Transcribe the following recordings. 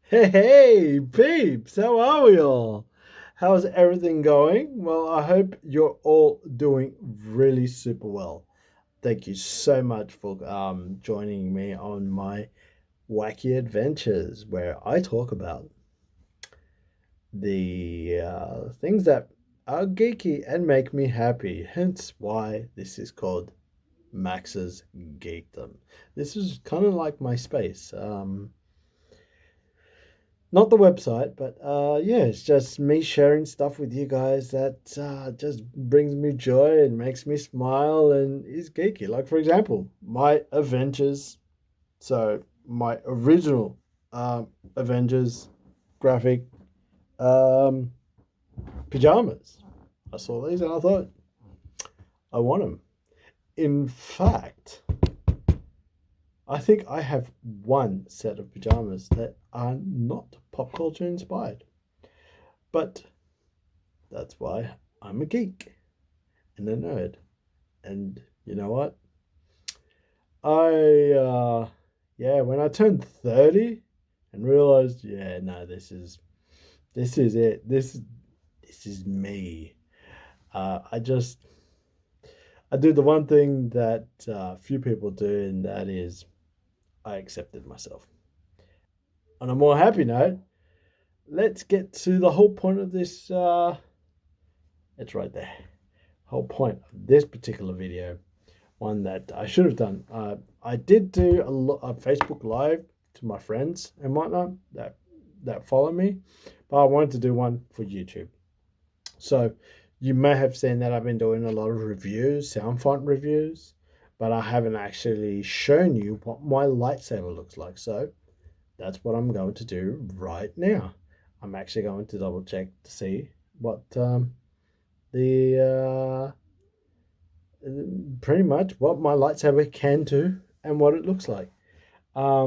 Hey, peeps, how are we all? How's everything going? Well, I hope you're all doing really super well. Thank you so much for joining me on my wacky adventures where I talk about the things that are geeky and make me happy, hence why this is called Max's Geekdom. This is kind of like my space. Not the website, but yeah, it's just me sharing stuff with you guys that just brings me joy and makes me smile and is geeky. Like, for example, my Avengers. So, my original Avengers graphic um, pajamas. I saw these and I thought, I want them. In fact, I think I have one set of pajamas that are not pop culture inspired. But that's why I'm a geek and a nerd. And you know what? Yeah, when I turned 30 and realized, yeah, no, this is it. This is me. I just I do the one thing that few people do, and that is I accepted myself. On a more happy note, let's get to the whole point of this. It's right there. Whole point of this particular video, one that I should have done. I did do a Facebook Live to my friends and whatnot that follow me, but I wanted to do one for YouTube. So you may have seen that I've been doing a lot of reviews, sound font reviews, but I haven't actually shown you what my lightsaber looks like. So that's what I'm going to do right now. I'm actually going to double check to see what the pretty much what my lightsaber can do and what it looks like. A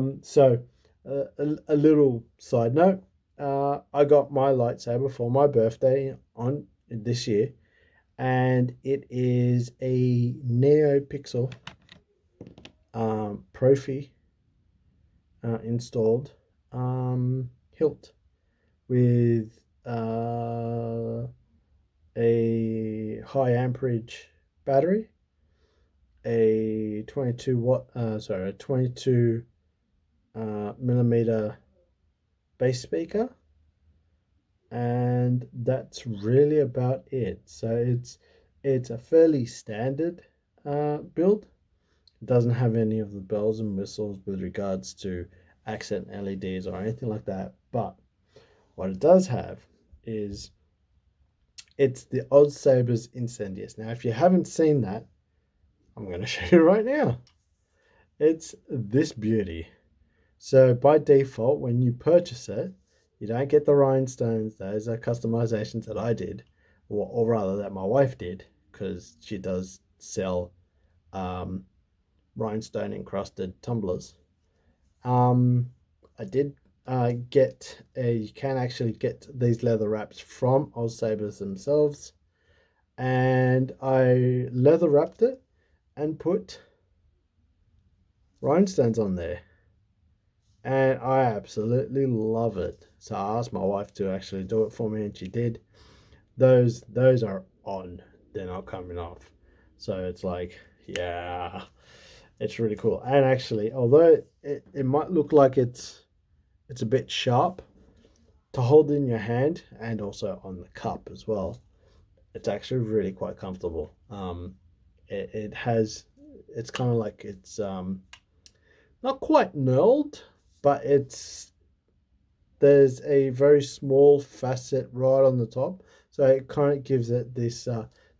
little side note: I got my lightsaber for my birthday on this year, and it is a NeoPixel Profi installed hilt with a high amperage battery, a 22 millimeter bass speaker, and that's really about it. So it's a fairly standard build. It doesn't have any of the bells and whistles with regards to accent LEDs or anything like that. But what it does have is it's the Sabers Incendius. Now, if you haven't seen that, I'm going to show you right now. It's this beauty. So by default, when you purchase it, you don't get the rhinestones. Those are customizations that I did, or rather that my wife did, because she does sell um, rhinestone encrusted tumblers. I did you can actually get these leather wraps from Oz Sabers themselves, and I leather wrapped it and put rhinestones on there, and I absolutely love it. So I asked my wife to actually do it for me, and she did. Those are on; they're not coming off. So it's like, yeah, it's really cool. And actually, although it might look like it's a bit sharp to hold in your hand and also on the cup as well, it's actually really quite comfortable. It has it's kind of like it's not quite knurled, but there's a very small facet right on the top, so it kind of gives it this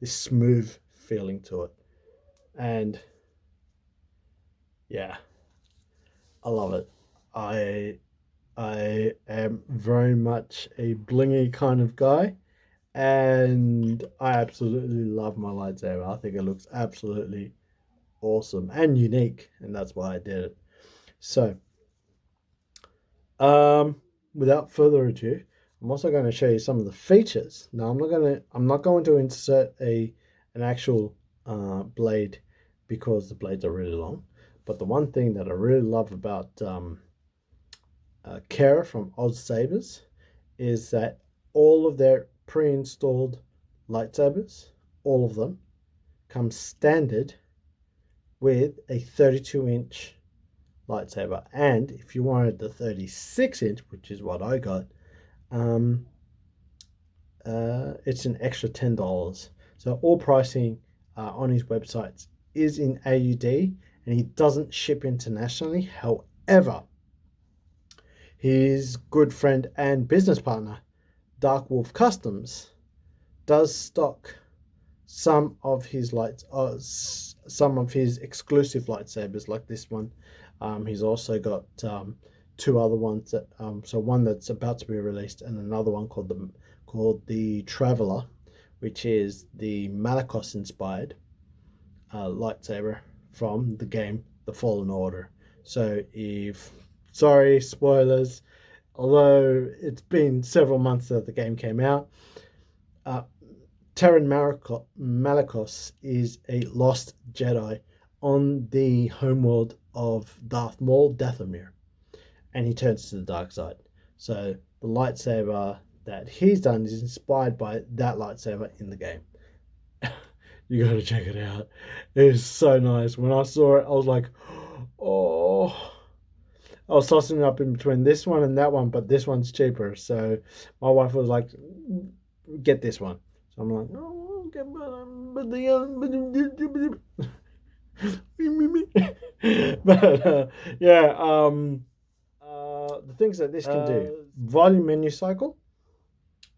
smooth feeling to it. And yeah, I love it. I I am very much a blingy kind of guy, and I absolutely love my lightsaber. I think it looks absolutely awesome and unique, and that's why I did it. So, um, without further ado, I'm also going to show you some of the features. Now, I'm not going to insert an actual blade because the blades are really long. But the one thing that I really love about care from Sabers is that all of their pre-installed lightsabers, all of them, come standard with a 32-inch lightsaber. And if you wanted the 36-inch, which is what I got, it's an extra $10. So all pricing on his websites is in AUD, and he doesn't ship internationally. However, his good friend and business partner, Dark Wolf Customs, does stock some of his some of his exclusive lightsabers, like this one. He's also got two other ones that so one that's about to be released, and another one called the Traveler, which is the Malakos inspired lightsaber from the game The Fallen Order. So sorry, spoilers, although it's been several months that the game came out, Terran Malakos is a lost Jedi on the homeworld of Darth Maul Dathomir, and he turns to the dark side. So the lightsaber that he's done is inspired by that lightsaber in the game. You gotta check it out. It is so nice. When I saw it, I was like, oh. I was tossing it up in between this one and that one, but this one's cheaper. So my wife was like, get this one. So I'm like, oh, okay, but the things that this can do: volume menu cycle,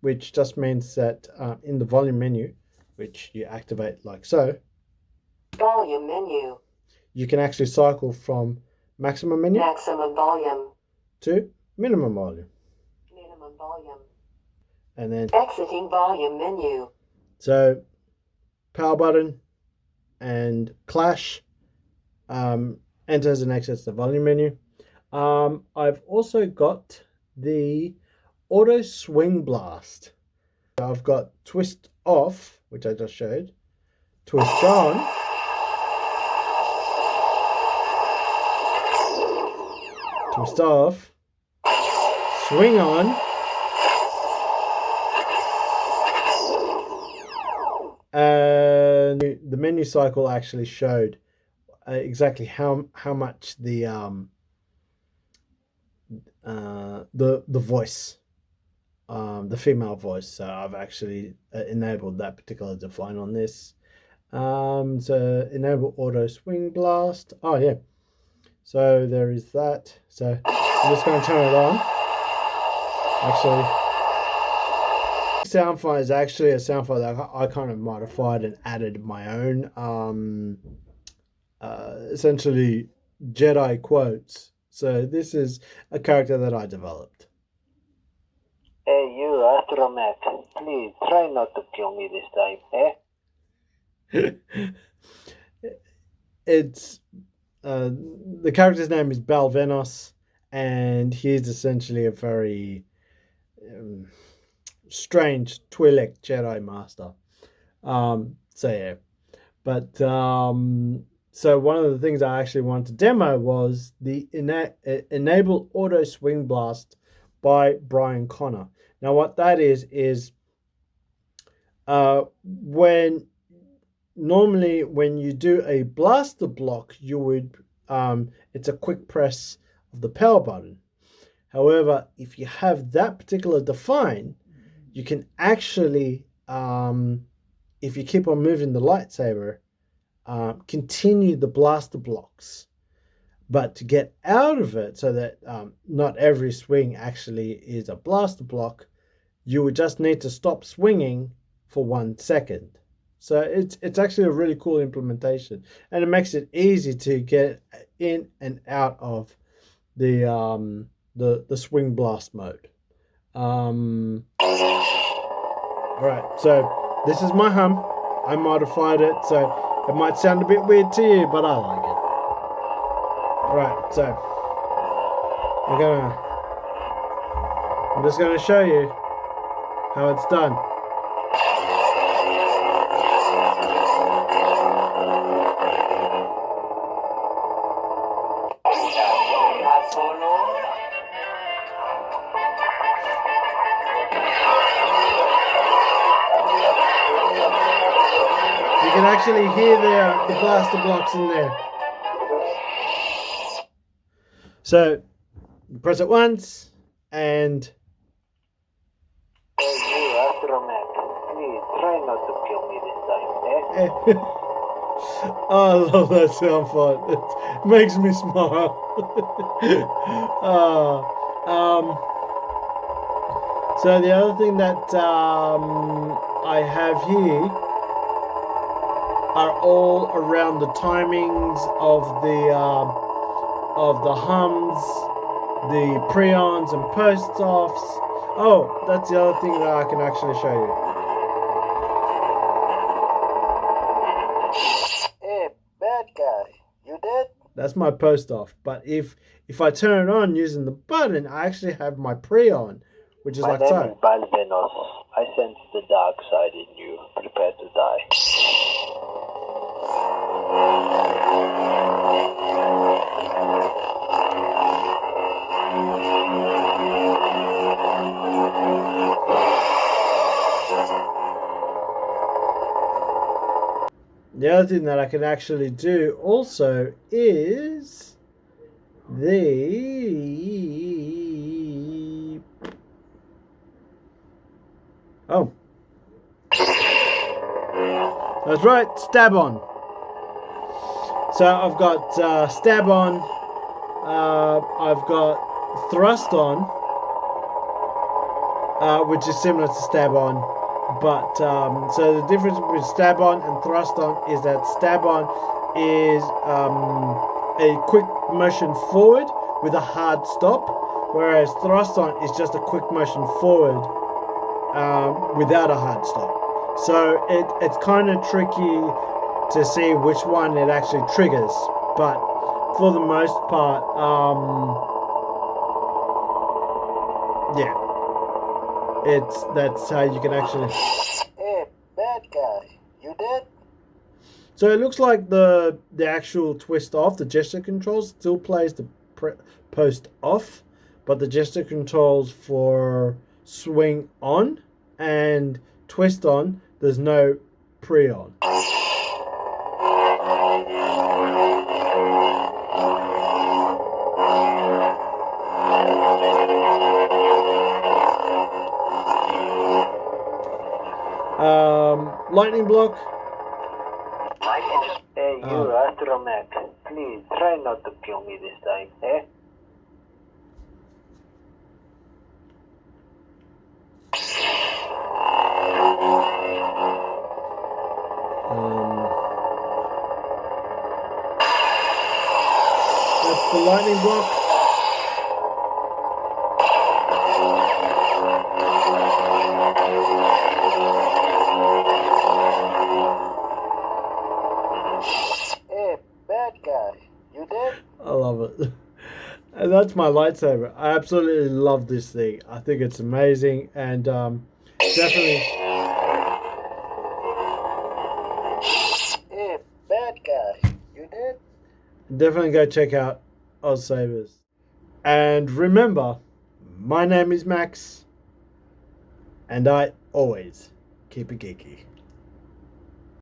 which just means that in the volume menu, which you activate like so, volume menu, you can actually cycle from maximum volume to minimum volume, and then exiting volume menu. So power button and clash, enters and exits the volume menu. I've also got the auto swing blast. I've got twist off, which I just showed, twist on, twist off, swing on, and the menu cycle actually showed exactly how much the voice, the female voice. So I've actually enabled that particular define on this. So enable auto swing blast. Oh yeah. So there is that. So I'm just going to turn it on. Actually, sound file is actually a sound file that I kind of modified and added my own essentially Jedi quotes. So this is a character that I developed. Hey you, Astromet, please try not to kill me this time, eh? It's the character's name is Balvenos, and he's essentially a very strange Twi'lek Jedi master. So yeah, but so one of the things I actually wanted to demo was the enable auto swing blast by Brian Connor. Now what that is when normally when you do a blaster block, you would it's a quick press of the power button. However, if you have that particular define, you can actually if you keep on moving the lightsaber, continue the blaster blocks. But to get out of it, so that not every swing actually is a blaster block, you would just need to stop swinging for 1 second. So it's actually a really cool implementation, and it makes it easy to get in and out of the swing blast mode. All right, so this is my hum. I modified it, so it might sound a bit weird to you, but I like it. All right, so I'm just gonna show you how it's done. can actually hear the blaster blocks in there. So press it once and Hey, you, Astromech. Please, try not to kill me this time, eh? Oh, I love that sound font. It makes me smile. So the other thing that I have here are all around the timings of the hums, the preons and post-offs. Oh, that's the other thing that I can actually show you. Hey, bad guy. You dead? That's my post-off. But if I turn it on using the button, I actually have my preon, which is My like name so. is Balvenos. I sense the dark side in you. Prepare to die. The other thing that I can actually do also is the that's right, stab on. So I've got stab on, I've got thrust on, which is similar to stab on, but so the difference between stab on and thrust on is that stab on is a quick motion forward with a hard stop, whereas thrust on is just a quick motion forward without a hard stop. So it's kind of tricky to see which one it actually triggers, but for the most part, yeah, that's how you can actually. Hey, bad guy. You dead? So it looks like the actual twist off, the gesture controls still plays the post off, but the gesture controls for swing on and twist on, there's no pre on. Lightning block. Hey, you, Astromech. Please, try not to kill me this time, eh? That's the lightning block. Hey, bad guy. You dead? I love it. And that's my lightsaber. I absolutely love this thing. I think it's amazing, and definitely. Hey, bad guy. You dead? Definitely go check out Oz Sabers. And remember, my name is Max, and I always keep it geeky.